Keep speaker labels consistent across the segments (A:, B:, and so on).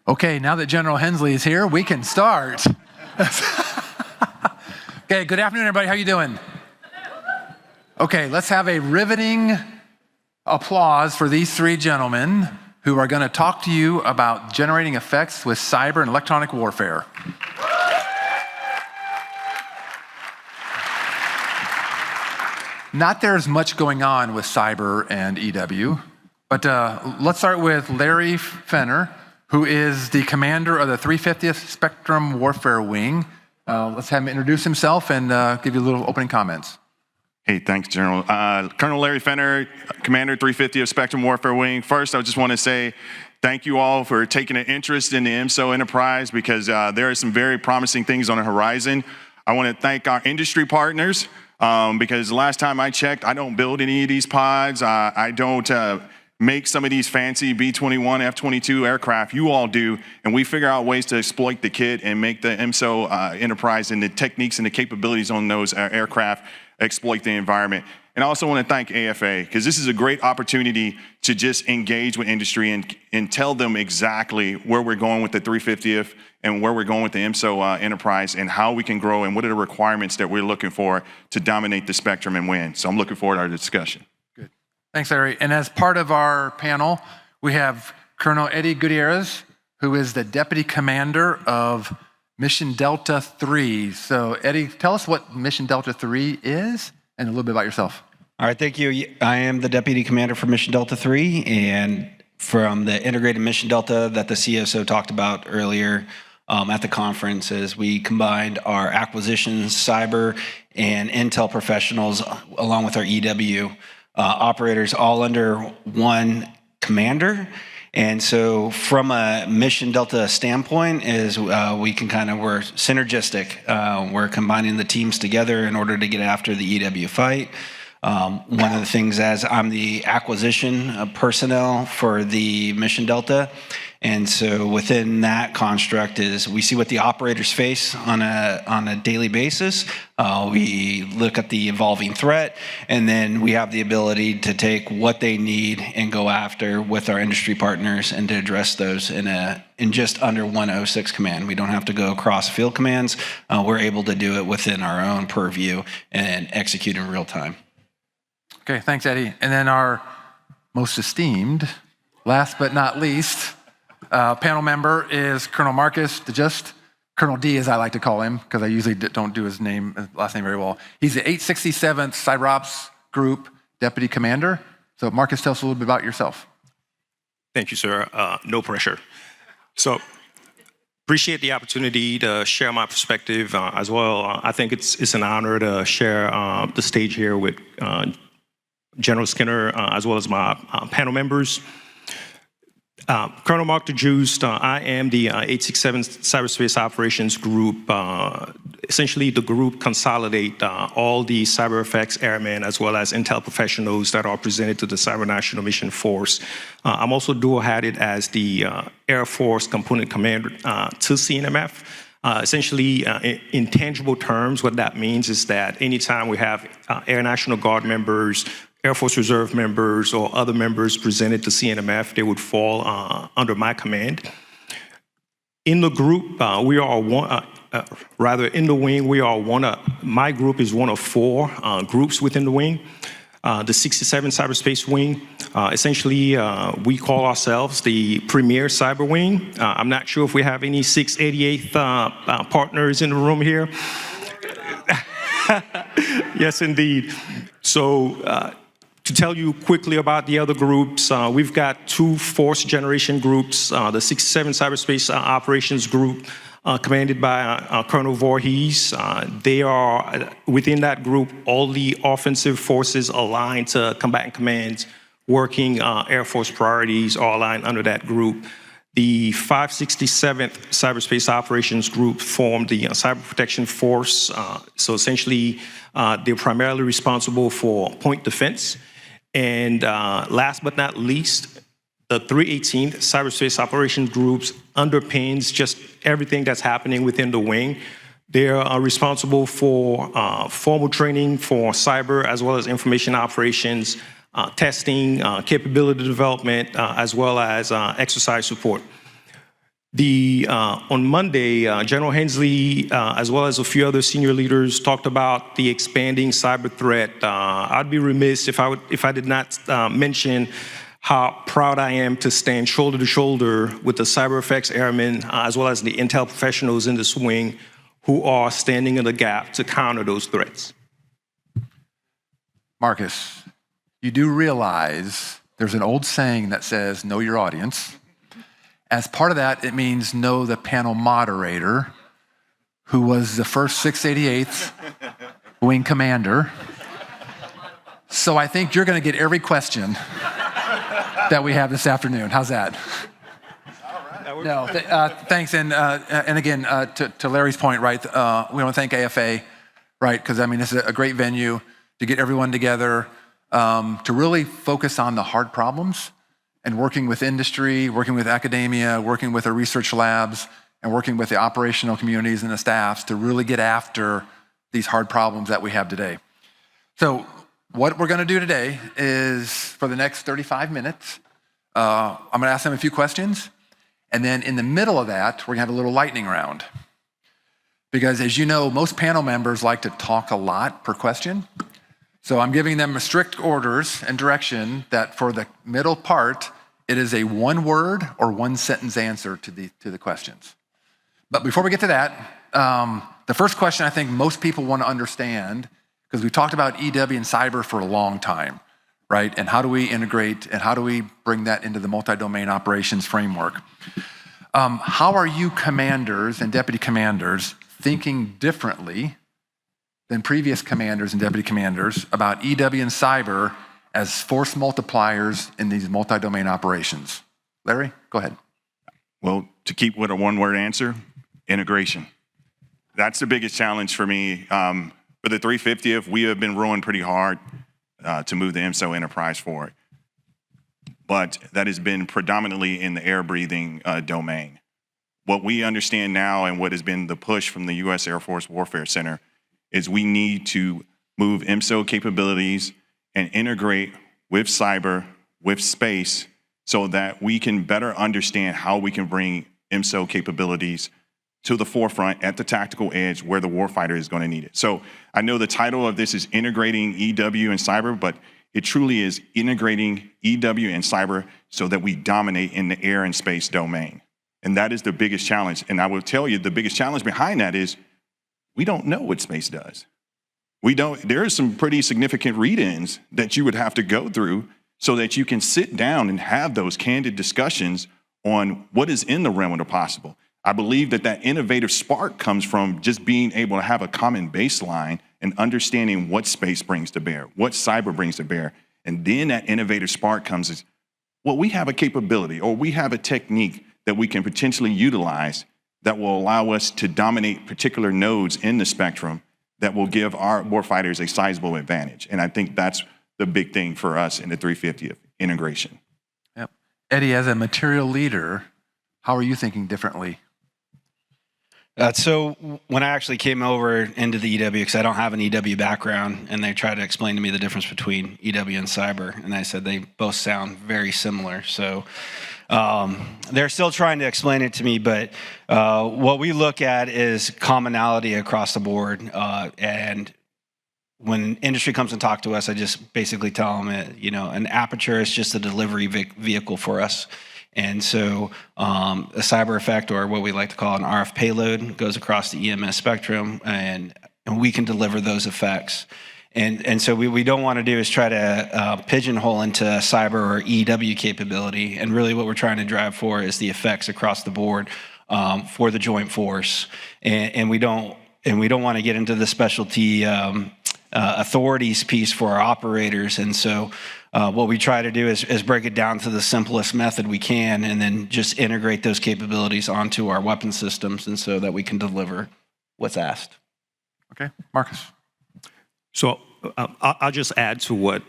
A: Okay, now that General Hensley is here, we can start. Okay, good afternoon, everybody. How you doing? Okay, let's have a riveting applause for these three gentlemen who are going to talk to you about generating effects with cyber and electronic warfare. Not there's much going on with cyber and EW, but let's start with Larry Fenner, who is the commander of the 350th Spectrum Warfare Wing. Let's have him introduce himself and give you a little opening comments.
B: Hey, thanks, General. Colonel Larry Fenner, Commander 350th Spectrum Warfare Wing. First, I just want to say thank you all for taking an interest in the MSO enterprise because there are some very promising things on the horizon. I want to thank our industry partners because the last time I checked, I don't build any of these pods. I don't make some of these fancy B-21, F-22 aircraft. You all do, and we figure out ways to exploit the kit and make the MSO enterprise and the techniques and the capabilities on those aircraft exploit the environment. And I also want to thank AFA because this is a great opportunity to just engage with industry and tell them exactly where we're going with the 350th and where we're going with the MSO enterprise and how we can grow and what are the requirements that we're looking for to dominate the spectrum and win. So I'm looking forward to our discussion.
A: Good. Thanks, Larry. And as part of our panel, we have Colonel Eddie Gutierrez, who is the Deputy Commander of Mission Delta 3. So Eddie, tell us what Mission Delta 3 is and a little bit about yourself.
C: All right, thank you. I am the Deputy Commander for Mission Delta 3 and from the Integrated Mission Delta that the CSO talked about earlier at the conference as we combined our acquisitions, cyber, and intel professionals along with our EW operators all under one commander. And so from a Mission Delta standpoint is we're synergistic. We're combining the teams together in order to get after the EW fight. One of the things as I'm the acquisition personnel for the Mission Delta. And so within that construct is we see what the operators face on a daily basis. We look at the evolving threat, and then we have the ability to take what they need and go after with our industry partners and to address those in just under one 06 command. We don't have to go across field commands. We're able to do it within our own purview and execute in real time.
A: Okay, thanks, Eddie. And then our most esteemed, last but not least, panel member is Colonel Marckenson Dieujuste, Colonel D as I like to call him because I usually don't do his last name very well. He's the 867th Cyber Ops Group Deputy Commander. So Marcus, tell us a little bit about yourself.
D: Thank you, sir. No pressure. So appreciate the opportunity to share my perspective as well. I think it's an honor to share the stage here with General Skinner as well as my panel members. Colonel Marckenson Dieujuste, I am the 867 Cyberspace Operations Group. Essentially, the group consolidate all the cyber effects airmen as well as intel professionals that are presented to the Cyber National Mission Force. I'm also dual-hatted as the Air Force Component Commander to CNMF. Essentially, in tangible terms, what that means is that anytime we have Air National Guard members, Air Force Reserve members, or other members presented to CNMF, they would fall under my command. In the group, we are one, in the wing, we are my group is one of four groups within the wing. The 67 Cyberspace Wing, essentially, we call ourselves the premier cyber wing. I'm not sure if we have any 688th partners in the room here. Yes, indeed. So, to tell you quickly about the other groups, we've got two force generation groups, the 67 Cyberspace Operations Group, commanded by Colonel Voorhees. They are, within that group, all the offensive forces aligned to combatant commands, working Air Force priorities are aligned under that group. The 567th Cyberspace Operations Group formed the Cyber Protection Force. So essentially, they're primarily responsible for point defense. And last but not least, the 318th Cyberspace Operations Groups underpins just everything that's happening within the wing. They are responsible for formal training for cyber as well as information operations, testing, capability development, as well as exercise support. On Monday, General Hensley, as well as a few other senior leaders, talked about the expanding cyber threat. I'd be remiss if I did not mention how proud I am to stand shoulder to shoulder with the cyber effects airmen, as well as the intel professionals in the swing who are standing in the gap to counter those threats.
A: Marcus, you do realize there's an old saying that says, know your audience. As part of that, it means know the panel moderator, who was the first 688th Wing Commander. So I think you're going to get every question that we have this afternoon. How's that? No, thanks. And again, to Larry's point, right, we want to thank AFA, right, because, I mean, this is a great venue to get everyone together, to really focus on the hard problems and working with industry, working with academia, working with our research labs, and working with the operational communities and the staffs to really get after these hard problems that we have today. So what we're going to do today is, for the next 35 minutes, I'm going to ask them a few questions. And then in the middle of that, we're going to have a little lightning round. Because as you know, most panel members like to talk a lot per question. So I'm giving them strict orders and direction that for the middle part, it is a one-word or one-sentence answer to the questions. But before we get to that, the first question I think most people want to understand, because we've talked about EW and cyber for a long time, right? And how do we integrate and how do we bring that into the multi-domain operations framework? How are you commanders and deputy commanders thinking differently than previous commanders and deputy commanders about EW and cyber as force multipliers in these multi-domain operations? Larry, go ahead.
B: Well, to keep with a one-word answer, integration. That's the biggest challenge for me. For the 350th, we have been rowing pretty hard to move the MSO enterprise forward. But that has been predominantly in the air-breathing domain. What we understand now and what has been the push from the U.S. Air Force Warfare Center is we need to move MSO capabilities and integrate with cyber, with space, so that we can better understand how we can bring MSO capabilities to the forefront at the tactical edge where the warfighter is going to need it. So I know the title of this is Integrating EW and Cyber, but it truly is integrating EW and cyber so that we dominate in the air and space domain. And that is the biggest challenge. And I will tell you, the biggest challenge behind that is we don't know what space does. There are some pretty significant read-ins that you would have to go through so that you can sit down and have those candid discussions on what is in the realm of the possible. I believe that innovative spark comes from just being able to have a common baseline and understanding what space brings to bear, what cyber brings to bear. And then that innovative spark comes as, well, we have a capability or we have a technique that we can potentially utilize that will allow us to dominate particular nodes in the spectrum that will give our warfighters a sizable advantage. And I think that's the big thing for us in the 350th, integration.
A: Yep. Eddie, as a material leader, how are you thinking differently?
C: So when I actually came over into the EW, because I don't have an EW background, and they tried to explain to me the difference between EW and cyber, and I said they both sound very similar. So they're still trying to explain it to me, but what we look at is commonality across the board. And when industry comes and talk to us, I just basically tell them, an aperture is just a delivery vehicle for us. And so a cyber effect, or what we like to call an RF payload, goes across the EMS spectrum, and we can deliver those effects. And so we don't want to do is try to pigeonhole into cyber or EW capability. And really what we're trying to drive for is the effects across the board for the joint force. And we don't want to get into the specialty authorities piece for our operators. And so what we try to do is break it down to the simplest method we can, and then just integrate those capabilities onto our weapon systems, and so that we can deliver what's asked.
A: Okay, Marcus.
D: So I'll just add to what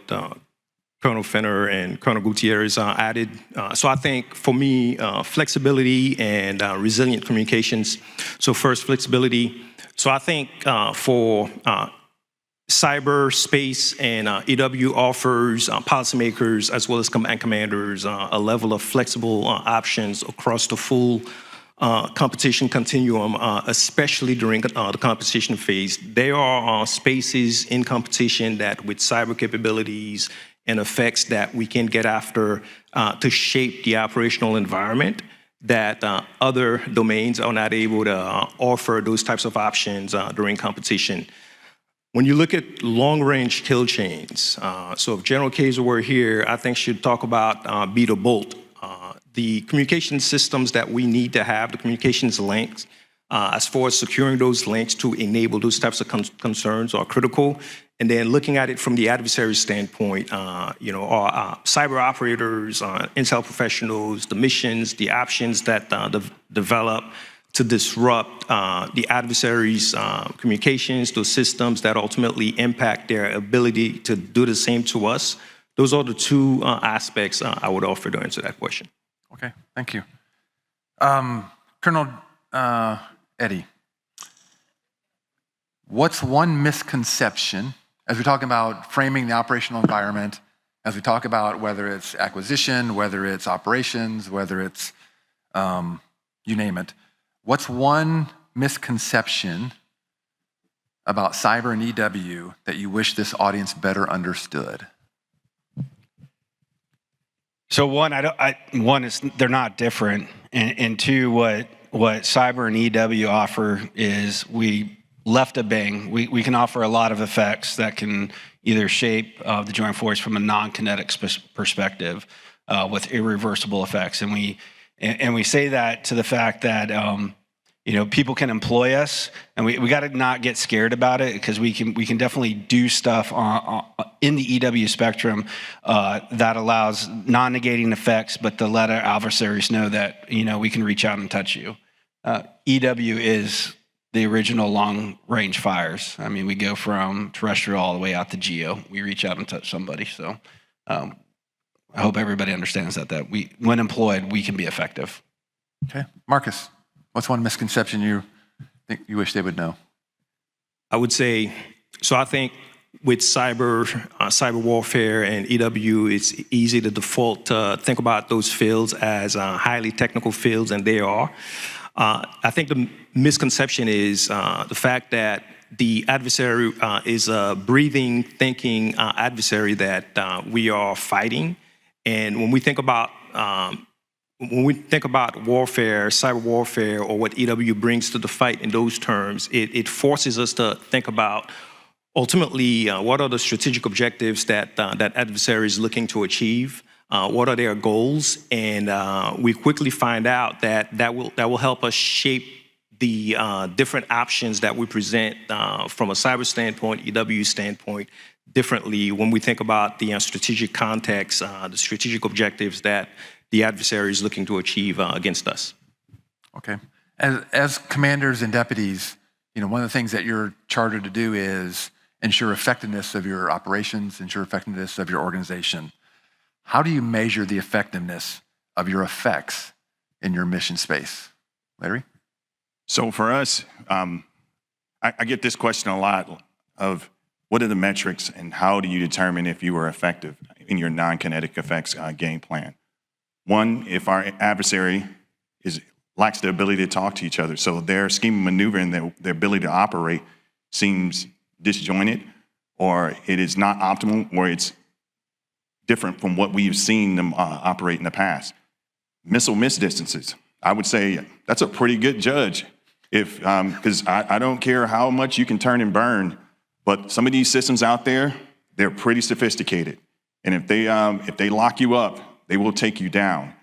D: Colonel Fenner and Colonel Gutierrez added. So I think for me, flexibility and resilient communications. So first, flexibility. So I think for cyberspace and EW offers policymakers as well as command commanders a level of flexible options across the full competition continuum, especially during the competition phase. There are spaces in competition that with cyber capabilities and effects that we can get after to shape the operational environment that other domains are not able to offer those types of options during competition. When you look at long-range kill chains, so if General Kaiser were here, I think she'd talk about Beat or Bolt. The communication systems that we need to have, the communications links, as far as securing those links to enable those types of concerns are critical. And then looking at it from the adversary standpoint, our cyber operators, intel professionals, the missions, the options that develop to disrupt the adversary's communications, those systems that ultimately impact their ability to do the same to us. Those are the two aspects I would offer to answer that question.
A: Okay, thank you. Colonel Eddie, what's one misconception, as we talk about framing the operational environment, as we talk about whether it's acquisition, whether it's operations, whether it's you name it, what's one misconception about cyber and EW that you wish this audience better understood?
C: So one is they're not different, and two, what cyber and EW offer is we left a bang. We can offer a lot of effects that can either shape the joint force from a non-kinetic perspective with irreversible effects, and we say that to the fact that people can employ us, and we got to not get scared about it, because we can definitely do stuff in the EW spectrum that allows non-negating effects, but to let our adversaries know that we can reach out and touch you. EW is the original long-range fires. I mean, we go from terrestrial all the way out to geo. We reach out and touch somebody. So I hope everybody understands that when employed, we can be effective.
A: Okay, Marcus. What's one misconception you think you wish they would know?
D: I would say, so I think with cyber warfare and EW, it's easy to default to think about those fields as highly technical fields, and they are. I think the misconception is the fact that the adversary is a breathing, thinking adversary that we are fighting. And when we think about warfare, cyber warfare, or what EW brings to the fight in those terms, it forces us to think about ultimately what are the strategic objectives that that adversary is looking to achieve, what are their goals, and we quickly find out that will help us shape the different options that we present from a cyber standpoint, EW standpoint, differently when we think about the strategic context, the strategic objectives that the adversary is looking to achieve against us.
A: Okay. As commanders and deputies, one of the things that you're chartered to do is ensure effectiveness of your operations, ensure effectiveness of your organization. How do you measure the effectiveness of your effects in your mission space? Larry?
B: So for us, I get this question a lot of what are the metrics and how do you determine if you are effective in your non-kinetic effects game plan? One, if our adversary lacks the ability to talk to each other, so their scheme of maneuver and their ability to operate seems disjointed, or it is not optimal, or it's different from what we've seen them operate in the past. Missile miss distances, I would say that's a pretty good judge. Because I don't care how much you can turn and burn, but some of these systems out there, they're pretty sophisticated. And if they lock you up, they will take you down.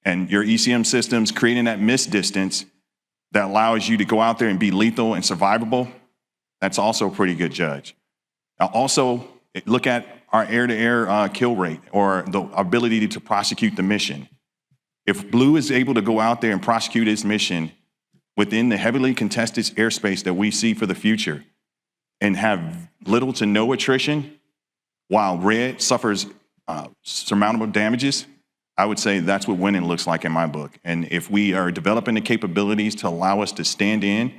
B: And your ECM systems creating that miss distance that allows you to go out there and be lethal and survivable, that's also a pretty good judge. Now also, look at our air-to-air kill rate or the ability to prosecute the mission. If Blue is able to go out there and prosecute its mission within the heavily contested airspace that we see for the future and have little to no attrition, while Red suffers surmountable damages, I would say that's what winning looks like in my book. And if we are developing the capabilities to allow us to stand in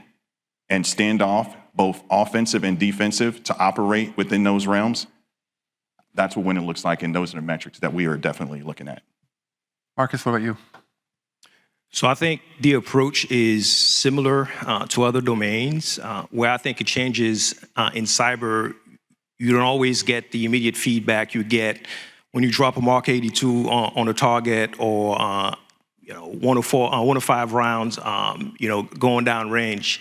B: and stand off, both offensive and defensive, to operate within those realms, that's what winning looks like, and those are the metrics that we are definitely looking at.
A: Marcus, what about you?
D: So I think the approach is similar to other domains. Where I think it changes in cyber, you don't always get the immediate feedback you get when you drop a Mark 82 on a target, or 1 to 5 rounds, going down range.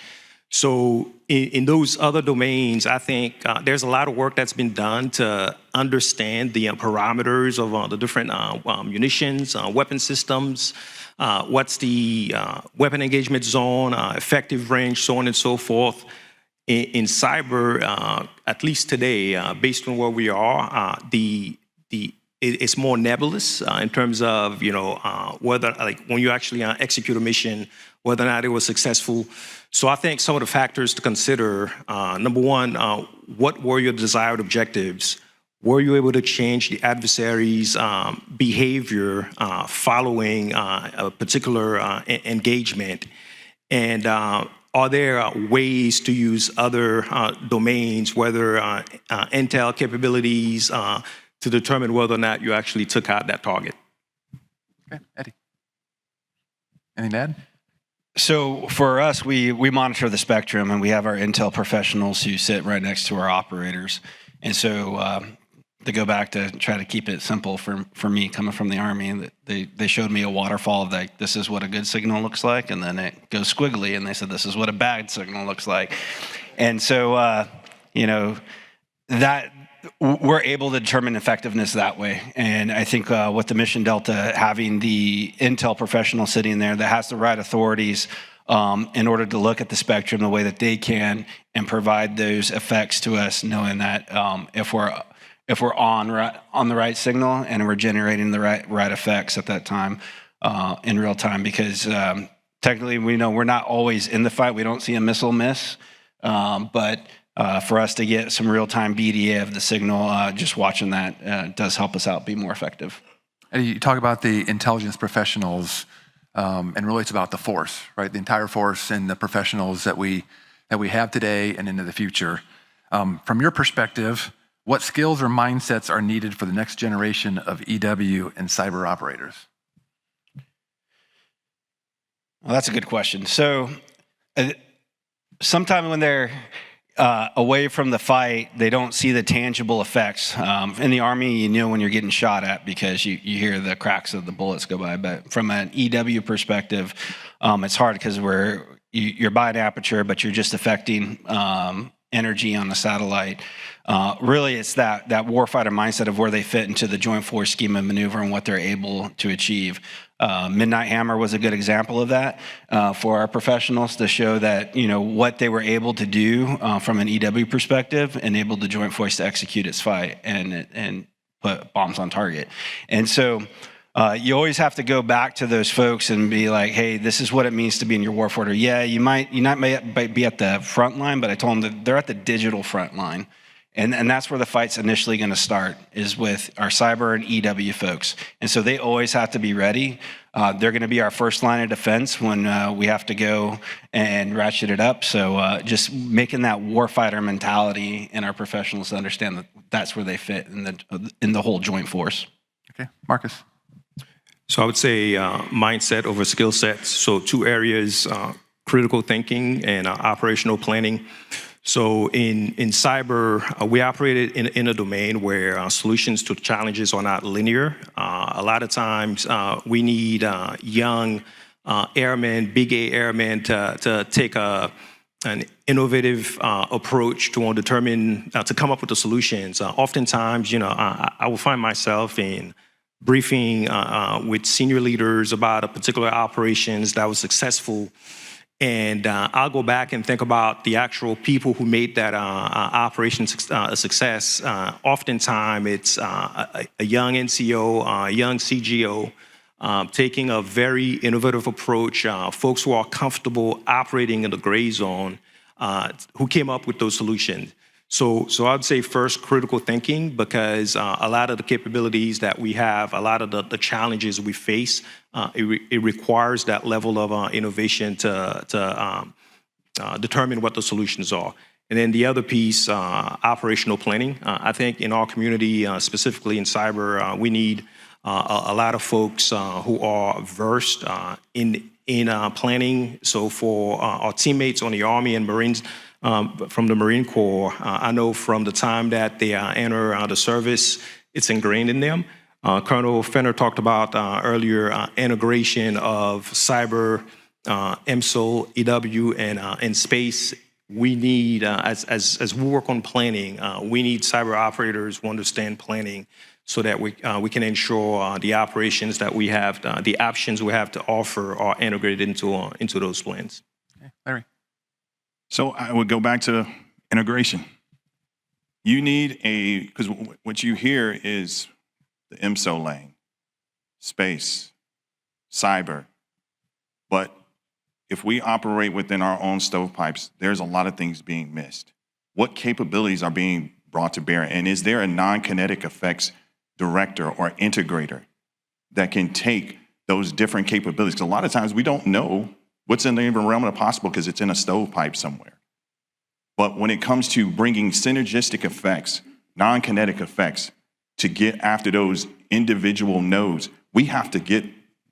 D: So in those other domains, I think there's a lot of work that's been done to understand the parameters of the different munitions, weapon systems, what's the weapon engagement zone, effective range, so on and so forth. In cyber, at least today, based on where we are, it's more nebulous in terms of whether, like, when you actually execute a mission, whether or not it was successful. So I think some of the factors to consider: number one, what were your desired objectives? Were you able to change the adversary's behavior following a particular engagement? And are there ways to use other domains, whether intel capabilities, to determine whether or not you actually took out that target?
A: Okay, Eddie. Anything to add?
C: So for us, we monitor the spectrum, and we have our intel professionals who sit right next to our operators. And so to go back to try to keep it simple for me coming from the Army, they showed me a waterfall of, like, this is what a good signal looks like, and then it goes squiggly, and they said this is what a bad signal looks like. And so that we're able to determine effectiveness that way. And I think with the Mission Delta, having the intel professional sitting there that has the right authorities in order to look at the spectrum the way that they can and provide those effects to us, knowing that if we're on the right signal and we're generating the right effects at that time in real time, because technically we know we're not always in the fight. We don't see a missile miss, but for us to get some real-time BDA of the signal, just watching that does help us out be more effective.
A: And you talk about the intelligence professionals, and really it's about the force, right? The entire force and the professionals that we have today and into the future. From your perspective, what skills or mindsets are needed for the next generation of EW and cyber operators?
C: Well, that's a good question. So sometimes when they're away from the fight, they don't see the tangible effects. In the Army, you know when you're getting shot at because you hear the cracks of the bullets go by. But from an EW perspective, it's hard because you're by an aperture, but you're just affecting energy on the satellite. Really, it's that warfighter mindset of where they fit into the joint force scheme of maneuver and what they're able to achieve. Midnight Hammer was a good example of that for our professionals to show that what they were able to do from an EW perspective enabled the joint force to execute its fight and put bombs on target. And so you always have to go back to those folks and be like, hey, this is what it means to be in your warfighter. Yeah, you might be at the front line, but I told them that they're at the digital front line. And that's where the fight's initially going to start, is with our cyber and EW folks. And so they always have to be ready. They're going to be our first line of defense when we have to go and ratchet it up. So just making that warfighter mentality in our professionals to understand that that's where they fit in the whole joint force.
A: Okay, Marcus.
D: So I would say mindset over skill sets. So 2 areas, critical thinking and operational planning. So in cyber, we operate in a domain where solutions to challenges are not linear. A lot of times we need young airmen, big A airmen to take an innovative approach to determine, to come up with the solutions. Oftentimes, I will find myself in briefing with senior leaders about a particular operations that was successful. And I'll go back and think about the actual people who made that operation a success. Oftentimes, it's a young NCO, a young CGO, taking a very innovative approach, folks who are comfortable operating in the gray zone, who came up with those solutions. So I'd say first, critical thinking, because a lot of the capabilities that we have, a lot of the challenges we face, it requires that level of innovation to determine what the solutions are. And then the other piece, operational planning. I think in our community, specifically in cyber, we need a lot of folks who are versed in in planning. So for our teammates on the Army and Marines, from the Marine Corps, I know from the time that they enter the service, it's ingrained in them. Colonel Fenner talked about earlier integration of cyber, MSO, EW, and space. We need, as we work on planning, we need cyber operators who understand planning so that we can ensure the operations that we have, the options we have to offer are integrated into those plans.
A: Okay, Larry.
B: So I would go back to integration. You need because what you hear is the MSO lane, space, cyber, but if we operate within our own stovepipes, there's a lot of things being missed. What capabilities are being brought to bear? And is there a non-kinetic effects director or integrator that can take those different capabilities? Because a lot of times we don't know what's in the realm of the possible because it's in a stovepipe somewhere. But when it comes to bringing synergistic effects, non-kinetic effects, to get after those individual nodes, we have to get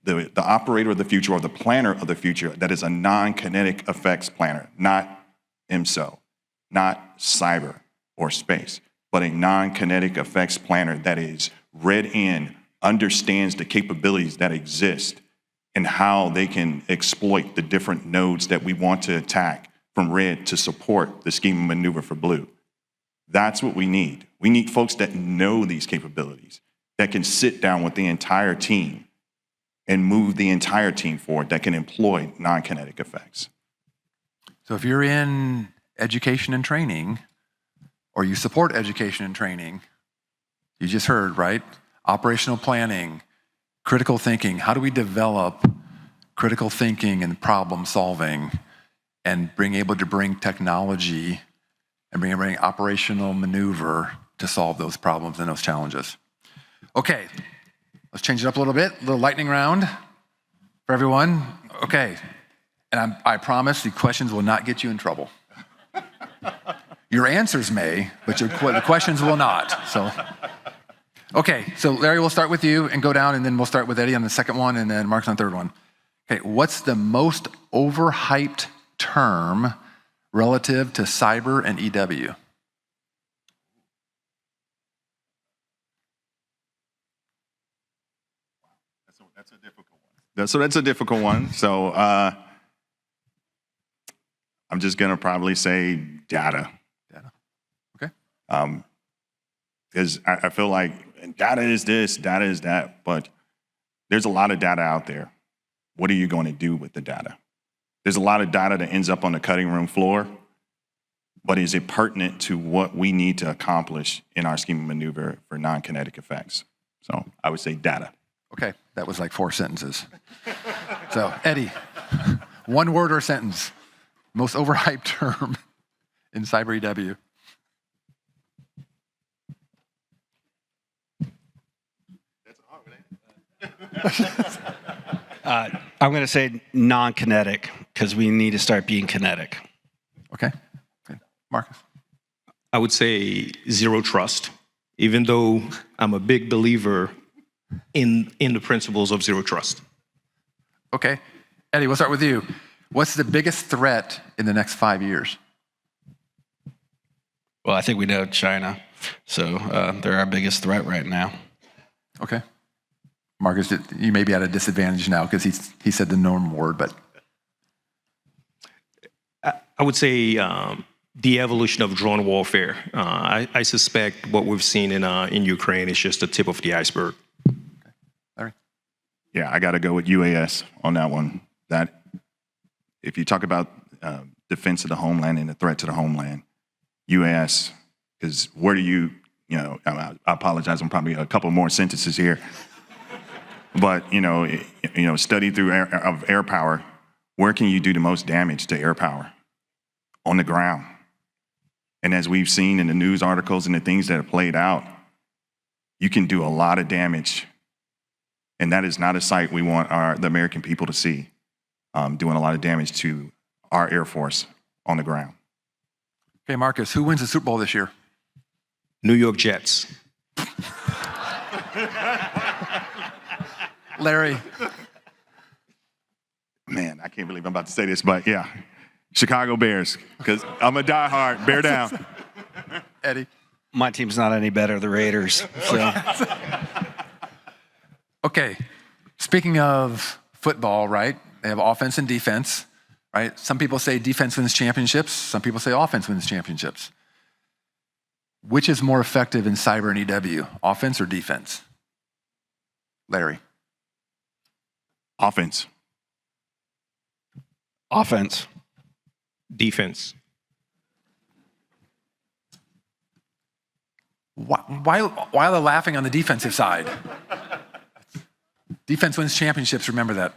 B: the operator of the future or the planner of the future that is a non-kinetic effects planner, not MSO, not cyber or space, but a non-kinetic effects planner that is read in, understands the capabilities that exist and how they can exploit the different nodes that we want to attack from red to support the scheme of maneuver for blue. That's what we need. We need folks that know these capabilities, that can sit down with the entire team and move the entire team forward, that can employ non-kinetic effects.
A: So if you're in education and training, or you support education and training, you just heard, right? Operational planning, critical thinking. How do we develop critical thinking and problem solving and able to bring technology and bring operational maneuver to solve those problems and those challenges? Okay, let's change it up a little bit. A little lightning round for everyone. Okay, and I promise the questions will not get you in trouble. Your answers may, but the questions will not. So, okay, so Larry, we'll start with you and go down, and then we'll start with Eddie on the second one, and then Mark's on the third one. Okay, what's the most overhyped term relative to cyber and EW?
B: That's a difficult one. That's a difficult one. So I'm just gonna probably say data.
A: Data. Okay.
B: Because I feel like data is this, data is that, but there's a lot of data out there. What are you going to do with the data? There's a lot of data that ends up on the cutting room floor, but is it pertinent to what we need to accomplish in our scheme of maneuver for non-kinetic effects? So I would say data.
A: Okay, that was like 4 sentences. So, Eddie, one word or sentence, most overhyped term in cyber EW.
B: That's a hard one.
C: I'm going to say non-kinetic because we need to start being kinetic.
A: Okay, Marcus.
D: I would say zero trust, even though I'm a big believer in the principles of zero trust.
A: Okay, Eddie, we'll start with you. What's the biggest threat in the next 5 years?
C: Well, I think we know China, so they're our biggest threat right now.
A: Okay. Marcus, you may be at a disadvantage now because he said the normal word, but.
D: I would say the evolution of drone warfare. I suspect what we've seen in Ukraine is just the tip of the iceberg.
A: Okay. Larry?
B: Yeah, I got to go with UAS on that one. That if you talk about defense of the homeland and the threat to the homeland, UAS is where do you I apologize, I'm probably a couple more sentences here. But, study through air power, where can you do the most damage to air power? On the ground. And as we've seen in the news articles and the things that have played out, you can do a lot of damage. And that is not a sight we want the American people to see, doing a lot of damage to our Air Force on the ground.
A: Okay, Marcus, who wins the Super Bowl this year?
D: New York Jets.
A: Larry?
B: Man, can't believe I'm about to say this, but yeah, Chicago Bears, because I'm a diehard. Bear down.
A: Eddie?
C: My team's not any better, the Raiders. So.
A: Okay, speaking of football, right? They have offense and defense, right? Some people say defense wins championships. Some people say offense wins championships. Which is more effective in cyber and EW, offense or defense? Larry?
B: Offense.
C: Offense.
D: Defense.
A: Why are they laughing on the defensive side? Defense wins championships, remember that.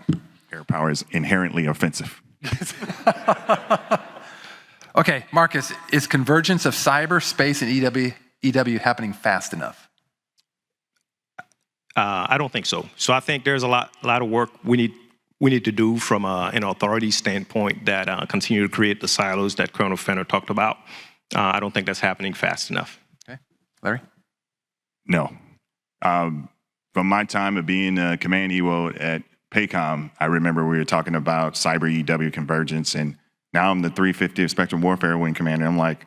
B: Air power is inherently offensive.
A: Okay, Marcus, is convergence of cyber, space, and EW happening fast enough?
D: I don't think so. So I think there's a lot of work we need to do from an authority standpoint that continue to create the silos that Colonel Fenner talked about. I don't think that's happening fast enough.
A: Okay, Larry?
B: No. From my time of being a command EWO at PACOM, I remember we were talking about cyber EW convergence, and now I'm the 350th Spectrum Warfare Wing Commander. I'm like,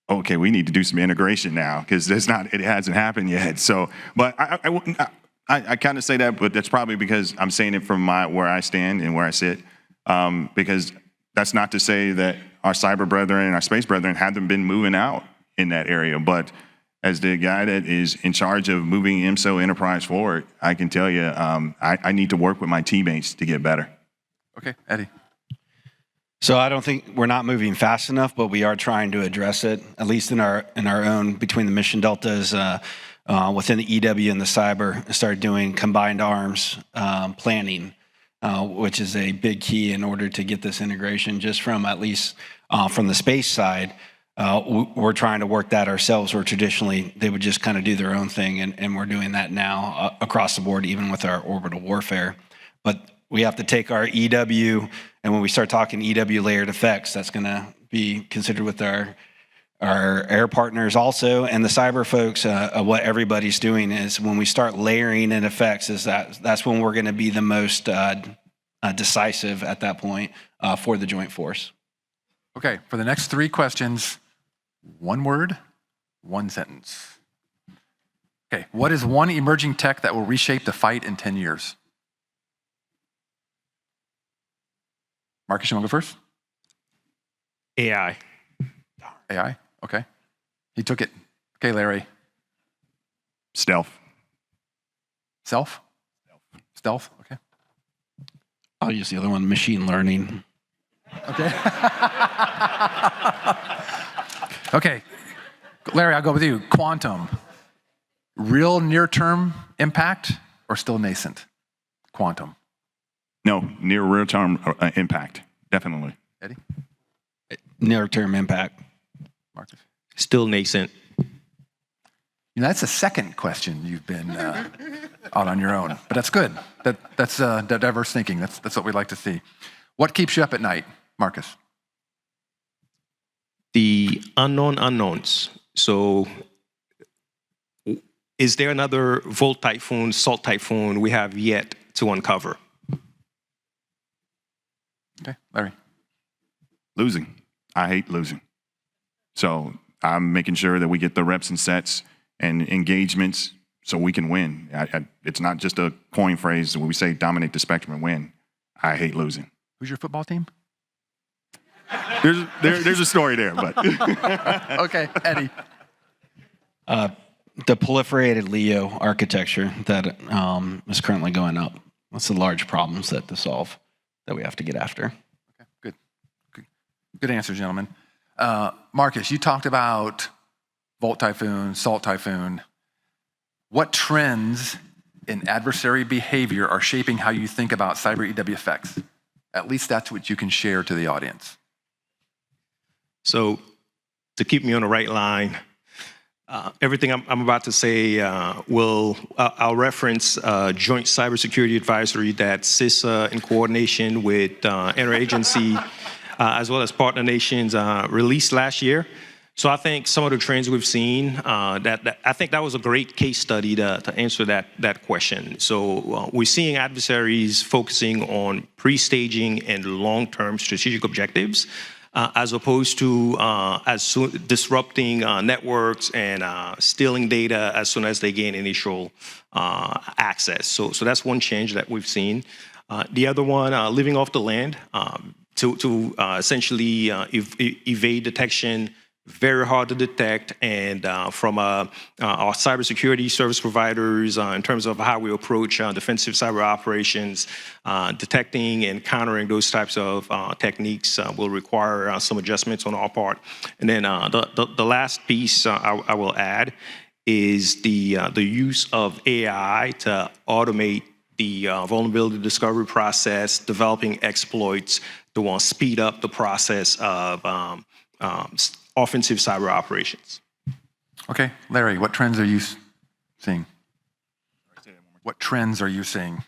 B: okay, we need to do some integration now because it hasn't happened yet. So, but I kind of say that, but that's probably because I'm saying it from where I stand and where I sit, because that's not to say that our cyber brethren and our space brethren haven't been moving out in that area, but as the guy that is in charge of moving IMSO Enterprise forward, I can tell you I need to work with my teammates to get better.
A: Okay, Eddie.
C: So I don't think we're not moving fast enough, but we are trying to address it, at least in our own, between the mission deltas, within the EW and the cyber, start doing combined arms planning, which is a big key in order to get this integration just from at least from the space side. We're trying to work that ourselves, where traditionally they would just kind of do their own thing, and we're doing that now across the board, even with our orbital warfare. But we have to take our EW, and when we start talking EW layered effects, that's going to be considered with our air partners also, and the cyber folks. What everybody's doing is when we start layering in effects, that's when we're going to be the most decisive at that point for the joint force.
A: Okay, for the next 3 questions, 1 word, 1 sentence. Okay, what is one emerging tech that will reshape the fight in 10 years? Marcus, you want to go first?
D: AI.
A: AI, okay. He took it. Okay, Larry.
B: Stealth.
A: Self? Stealth, okay.
C: I'll use the other one, machine learning.
A: Okay. Okay, Larry, I'll go with you. Quantum. Real near-term impact or still nascent? Quantum.
B: No, near real-term impact, definitely.
A: Eddie?
C: Near-term impact.
A: Marcus?
D: Still nascent.
A: You know, that's the second question you've been out on your own, but that's good. That's diverse thinking. That's what we like to see. What keeps you up at night, Marcus?
D: The unknown unknowns. So is there another Volt Typhoon, Salt Typhoon we have yet to uncover?
A: Okay, Larry.
B: Losing. I hate losing. So I'm making sure that we get the reps and sets and engagements so we can win. It's not just a coin phrase when we say dominate the spectrum and win. I hate losing.
A: Who's your football team?
B: There's a story there, but.
A: Okay, Eddie.
C: The proliferated LEO architecture that is currently going up. That's the large problems to solve that we have to get after.
A: Okay, good answer, gentlemen. Marcus, you talked about Volt Typhoon, Salt Typhoon. What trends in adversary behavior are shaping how you think about cyber EW effects? At least that's what you can share to the audience.
D: So to keep me on the right line, everything I'm about to say I'll reference Joint Cybersecurity Advisory that CISA, in coordination with interagency as well as partner nations, released last year. So I think some of the trends we've seen, I think that was a great case study to answer that question. So we're seeing adversaries focusing on pre-staging and long-term strategic objectives, as opposed to disrupting networks and stealing data as soon as they gain initial access. So that's one change that we've seen. The other one, living off the land to essentially evade detection. Very hard to detect, and from our cybersecurity service providers, in terms of how we approach defensive cyber operations, detecting and countering those types of techniques will require some adjustments on our part. And then the last piece I will add is the use of AI to automate the vulnerability discovery process, developing exploits to speed up the process of offensive cyber operations.
A: Okay, Larry, what trends are you seeing? What trends are you seeing?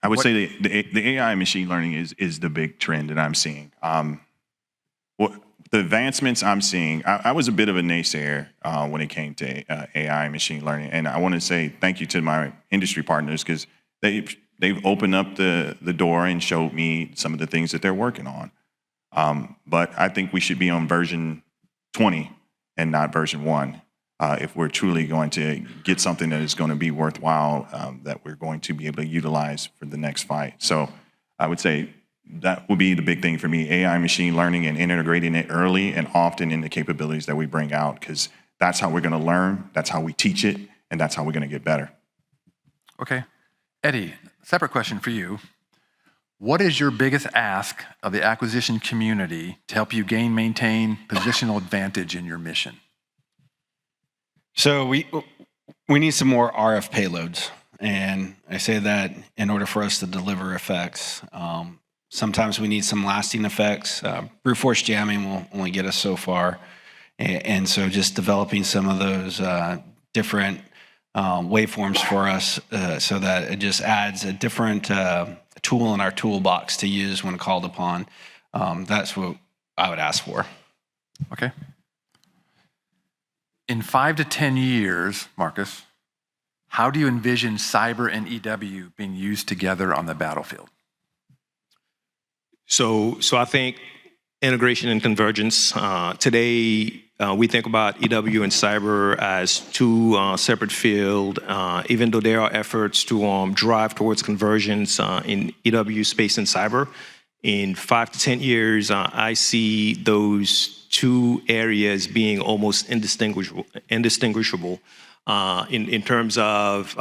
B: I would say the AI machine learning is the big trend that I'm seeing. The advancements I'm seeing, I was a bit of a naysayer when it came to AI and machine learning, and I want to say thank you to my industry partners because they've opened up the door and showed me some of the things that they're working on. But I think we should be on version 20 and not version 1 if we're truly going to get something that is going to be worthwhile that we're going to be able to utilize for the next fight. So I would say that would be the big thing for me, AI machine learning and integrating it early and often in the capabilities that we bring out, because that's how we're going to learn, that's how we teach it, and that's how we're going to get better.
A: Okay. Eddie, separate question for you. What is your biggest ask of the acquisition community to help you maintain positional advantage in your mission?
C: So we need some more RF payloads, and I say that in order for us to deliver effects. Sometimes we need some lasting effects. Brute force jamming will only get us so far, and so just developing some of those different waveforms for us so that it just adds a different tool in our toolbox to use when called upon. That's what I would ask for.
A: Okay. In 5 to 10 years, Marcus, how do you envision cyber and EW being used together on the battlefield?
D: So I think integration and convergence. Today, we think about EW and cyber as two separate fields, even though there are efforts to drive towards convergence in EW space and cyber. In 5 to 10 years, I see those two areas being almost indistinguishable in terms of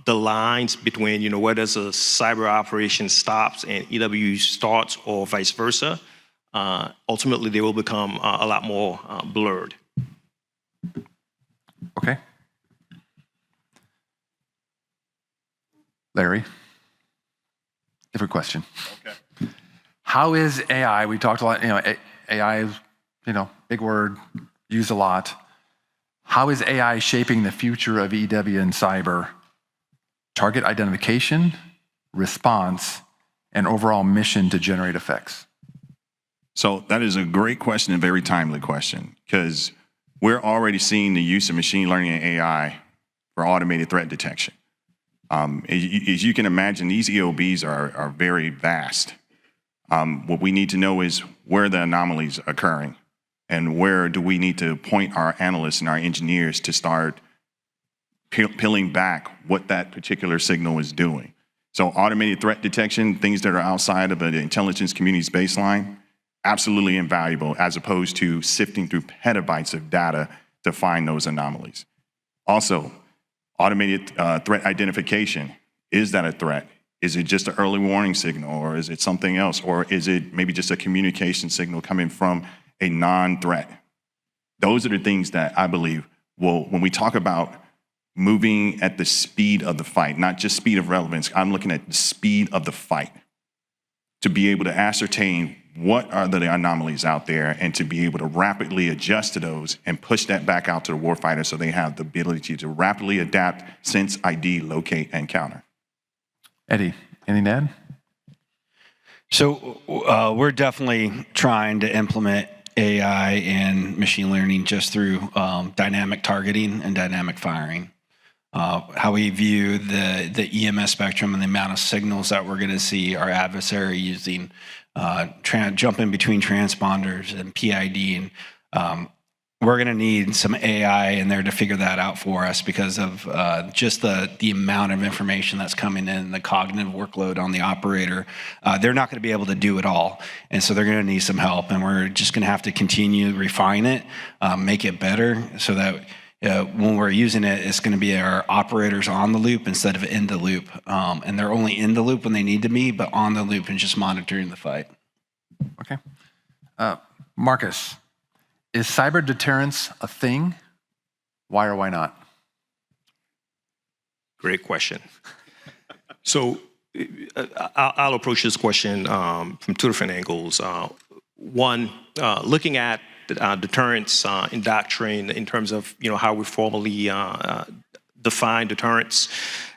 D: the lines between, where does a cyber operation stops and EW starts, or vice versa. Ultimately, they will become a lot more blurred.
A: Okay. Larry, different question.
B: Okay.
A: How is AI, we talked a lot, AI is, big word, used a lot. How is AI shaping the future of EW and cyber? Target identification, response, and overall mission to generate effects.
B: So that is a great question, a very timely question, because we're already seeing the use of machine learning and AI for automated threat detection. As you can imagine, these EOBs are very vast. What we need to know is where the anomalies are occurring and where do we need to point our analysts and our engineers to start peeling back what that particular signal is doing. So automated threat detection, things that are outside of the intelligence community's baseline, absolutely invaluable as opposed to sifting through petabytes of data to find those anomalies. Also, automated threat identification. Is that a threat? Is it just an early warning signal, or is it something else? Or is it maybe just a communication signal coming from a non-threat? Those are the things that I believe will, when we talk about moving at the speed of the fight, not just speed of relevance, I'm looking at the speed of the fight to be able to ascertain what are the anomalies out there and to be able to rapidly adjust to those and push that back out to the warfighter so they have the ability to rapidly adapt, sense, ID, locate, and counter.
A: Eddie, anything to add?
C: So we're definitely trying to implement AI and machine learning just through dynamic targeting and dynamic firing. How we view the EMS spectrum and the amount of signals that we're going to see our adversary using, jumping between transponders and PID. And we're going to need some AI in there to figure that out for us because of just the amount of information that's coming in, the cognitive workload on the operator. They're not going to be able to do it all. And so they're going to need some help. And we're just going to have to continue to refine it, make it better so that when we're using it, it's going to be our operators on the loop instead of in the loop. And they're only in the loop when they need to be, but on the loop and just monitoring the fight.
A: Okay. Marcus, is cyber deterrence a thing? Why or why not?
D: Great question. So I'll approach this question from two different angles. One, looking at deterrence in doctrine in terms of how we formally define deterrence.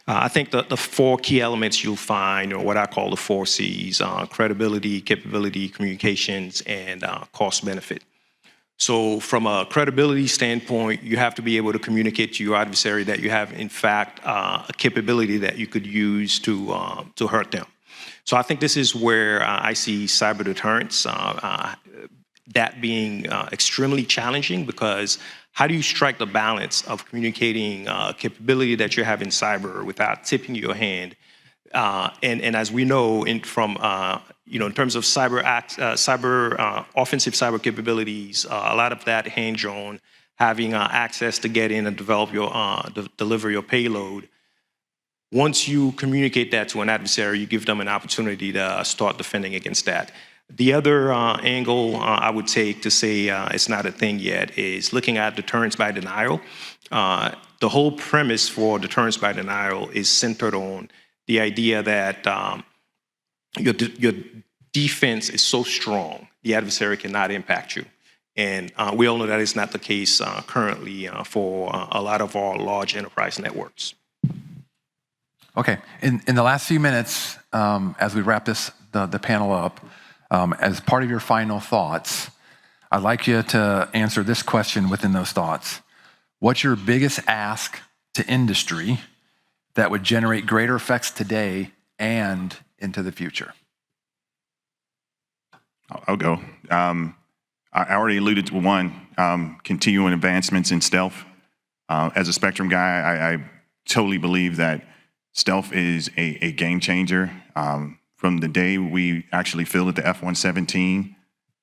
D: I think the four key elements you'll find are what I call the 4 C's: credibility, capability, communications, and cost benefit. So from a credibility standpoint, you have to be able to communicate to your adversary that you have, in fact, a capability that you could use to hurt them. So I think this is where I see cyber deterrence, that being extremely challenging, because how do you strike the balance of communicating capability that you have in cyber without tipping your hand? And as we know, in terms of offensive cyber capabilities, a lot of that hinge on having access to get in and deliver your payload. Once you communicate that to an adversary, you give them an opportunity to start defending against that. The other angle I would take to say it's not a thing yet is looking at deterrence by denial. The whole premise for deterrence by denial is centered on the idea that your defense is so strong, the adversary cannot impact you. And we all know that is not the case currently for a lot of our large enterprise networks.
A: Okay, in the last few minutes, as we wrap the panel up, as part of your final thoughts, I'd like you to answer this question within those thoughts. What's your biggest ask to industry that would generate greater effects today and into the future?
B: I'll go. I already alluded to one, continuing advancements in stealth. As a Spectrum guy, I totally believe that stealth is a game changer. From the day we actually fielded the F-117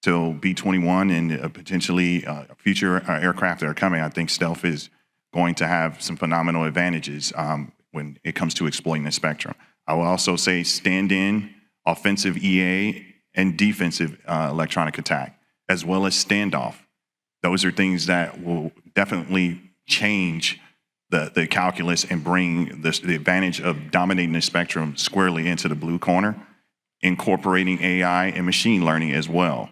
B: till B-21 and potentially future aircraft that are coming, I think stealth is going to have some phenomenal advantages when it comes to exploiting the spectrum. I will also say stand-in, offensive EA, and defensive electronic attack, as well as standoff. Those are things that will definitely change the calculus and bring the advantage of dominating the spectrum squarely into the blue corner, incorporating AI and machine learning as well.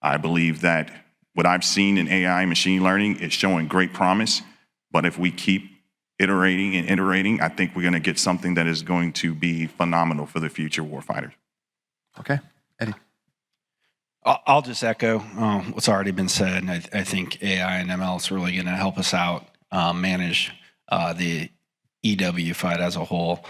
B: I believe that what I've seen in AI and machine learning is showing great promise, but if we keep iterating and iterating, I think we're going to get something that is going to be phenomenal for the future warfighters.
A: Okay, Eddie.
C: I'll just echo what's already been said. I think AI and ML is really going to help us out manage the EW fight as a whole.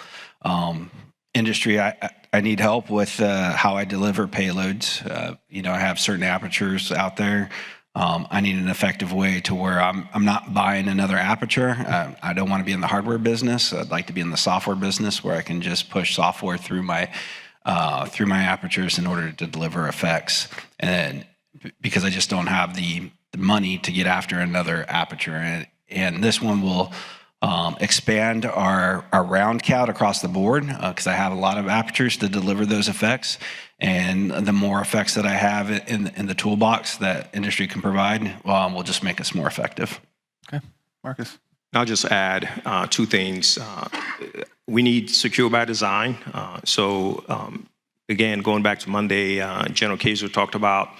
C: Industry, I need help with how I deliver payloads. I have certain apertures out there. I need an effective way to where I'm not buying another aperture. I don't want to be in the hardware business. I'd like to be in the software business where I can just push software through my apertures in order to deliver effects. And because I just don't have the money to get after another aperture, and this one will expand our round count across the board because I have a lot of apertures to deliver those effects. And the more effects that I have in the toolbox that industry can provide will just make us more effective.
A: Okay, Marcus.
D: I'll just add 2 things. We need secure by design. Again, going back to Monday, General Kaiser talked about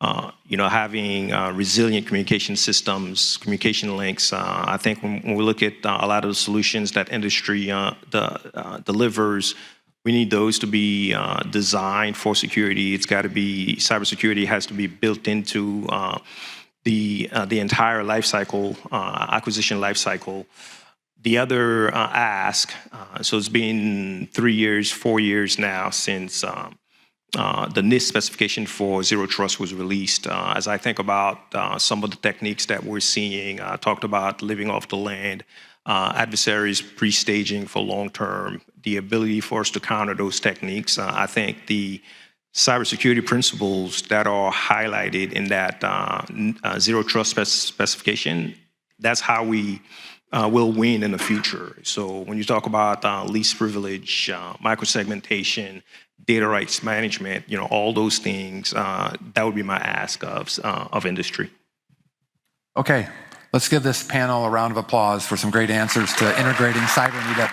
D: having resilient communication systems, communication links. I think when we look at a lot of the solutions that industry delivers, We need those to be designed for security. It's got to be, cybersecurity has to be built into the entire life cycle, acquisition life cycle. The other ask, so it's been 3 years, 4 years now since the NIST specification for Zero Trust was released. As I think about some of the techniques that we're seeing, I talked about living off the land, adversaries pre-staging for long-term, the ability for us to counter those techniques. I think the cybersecurity principles that are highlighted in that Zero Trust specification, that's how we will win in the future. So when you talk about least privilege, microsegmentation, data rights management, all those things, that would be my ask of industry.
A: Okay, let's give this panel a round of applause for some great answers to integrating cyber and EW.